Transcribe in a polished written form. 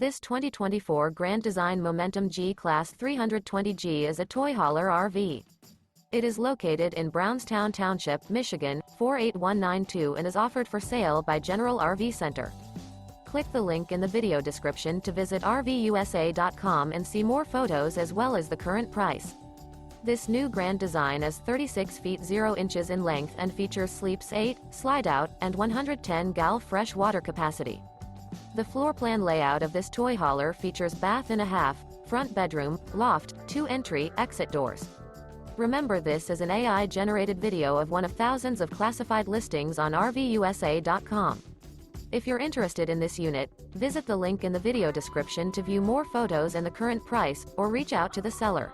This 2024 Grand Design Momentum G-Class 320G is a toy hauler RV. It is located in Brownstown Township, Michigan, 48192 and is offered for sale by General RV Center. Click the link in the video description to visit RVUSA.com and see more photos as well as the current price. This new Grand Design is 36 feet 0 inches in length and features sleeps 8, Slideout, and 110 gal fresh water capacity. The floor plan layout of this toy hauler features bath and a half, front bedroom, loft, 2 entry, exit doors. Remember, this is an AI-generated video of one of thousands of classified listings on RVUSA.com. If you're interested in this unit, visit the link in the video description to view more photos and the current price, or reach out to the seller.